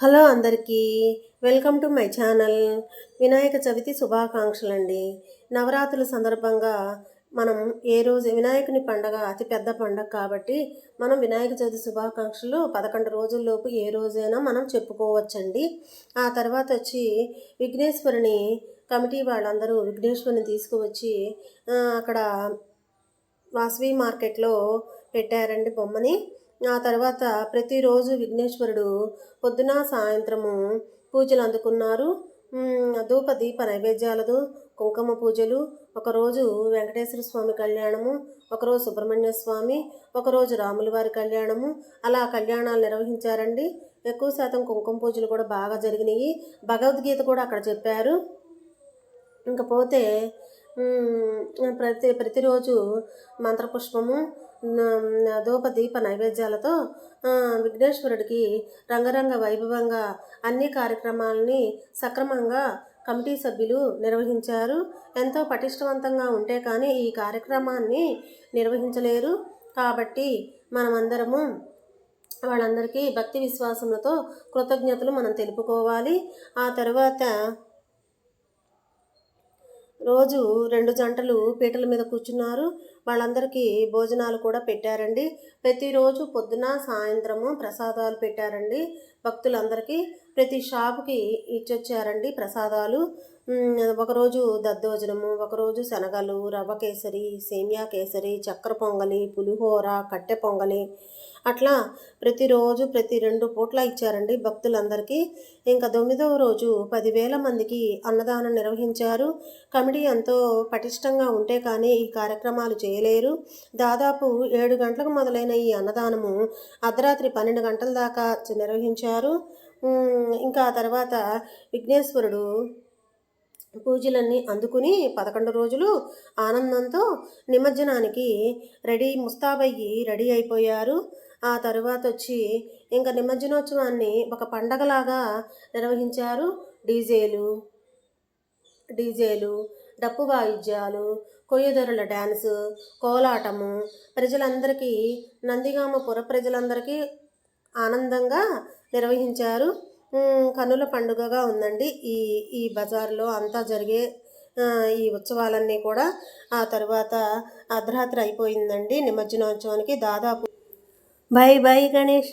Hello అందరికీ welcome to my channel. Vinayaka Chavithi శుభాకాంక్షలండి. నవరాత్రుల సందర్భంగా మనం ఏ రోజు వినాయకుని పండగ అతిపెద్ద పండగ కాబట్టి మనం వినాయక చవితి శుభాకాంక్షలు 11 రోజుల్లోపు ఏ రోజైనా మనం చెప్పుకోవచ్చండి. ఆ తర్వాత వచ్చి విఘ్నేశ్వరుని కమిటీ వాళ్ళందరూ విఘ్నేశ్వరుని తీసుకువచ్చి అక్కడ వాసవి మార్కెట్లో పెట్టారండి బొమ్మని. ఆ తర్వాత ప్రతిరోజు విఘ్నేశ్వరుడు పొద్దున సాయంత్రము పూజలు అందుకున్నారు. ధూప దీప నైవేద్యాలతో కుంకుమ పూజలు, ఒకరోజు వెంకటేశ్వర స్వామి కళ్యాణము, ఒకరోజు సుబ్రహ్మణ్య స్వామి, ఒకరోజు రాముల వారి కళ్యాణము, అలా కళ్యాణాలు నిర్వహించారండి. ఎక్కువ శాతం కుంకుమ పూజలు కూడా బాగా జరిగినాయి. భగవద్గీత కూడా అక్కడ చెప్పారు. ఇంకపోతే ప్రతిరోజు మంత్రపుష్పము, ధూప దీప నైవేద్యాలతో విఘ్నేశ్వరుడికి రంగరంగ వైభవంగా అన్ని కార్యక్రమాలని సక్రమంగా కమిటీ సభ్యులు నిర్వహించారు. ఎంతో పటిష్టవంతంగా ఉంటే కానీ ఈ కార్యక్రమాన్ని నిర్వహించలేరు. కాబట్టి మనమందరము వాళ్ళందరికీ భక్తి విశ్వాసములతో కృతజ్ఞతలు మనం తెలుపుకోవాలి. ఆ తర్వాత రోజు 2 జంటలు పీటల మీద కూర్చున్నారు. వాళ్ళందరికీ భోజనాలు కూడా పెట్టారండి. ప్రతిరోజు పొద్దున సాయంత్రము ప్రసాదాలు పెట్టారండి భక్తులందరికీ. ప్రతి షాపుకి ఇచ్చొచ్చారండి ప్రసాదాలు. ఒకరోజు దద్దోజనము, ఒకరోజు శనగలు, రవ్వ కేసరి, సేమియా కేసరి, చక్కెర పొంగలి, పులిహోర, కట్టె పొంగలి, అట్లా ప్రతిరోజు ప్రతి 2 పూట్ల ఇచ్చారండి భక్తులందరికీ. ఇంకా 9వ రోజు 10,000 మందికి అన్నదానం నిర్వహించారు. కమిటీ ఎంతో పటిష్టంగా ఉంటే కానీ ఈ కార్యక్రమాలు చేయలేరు. దాదాపు 7 గంటలకు మొదలైన ఈ అన్నదానము అర్ధరాత్రి 12 గంటల దాకా నిర్వహించారు. ఇంకా తర్వాత విఘ్నేశ్వరుడు పూజలన్నీ అందుకుని 11 రోజులు ఆనందంతో నిమజ్జనానికి ముస్తాబయ్యి రెడీ అయిపోయారు. ఆ తర్వాత వచ్చి ఇంకా నిమజ్జనోత్సవాన్ని ఒక పండగలాగా నిర్వహించారు. డీజేలు, డప్పు వాయిద్యాలు, కొయ్యదొరల డ్యాన్సు, కోలాటము, ప్రజలందరికీ నందిగామ పుర ప్రజలందరికీ ఆనందంగా నిర్వహించారు. కన్నుల పండుగగా ఉందండి ఈ బజార్లో అంతా జరిగే ఈ ఉత్సవాలన్నీ కూడా. ఆ తర్వాత అర్ధరాత్రి అయిపోయిందండి నిమజ్జనోత్సవానికి. దాదాపు బై బై గణేష.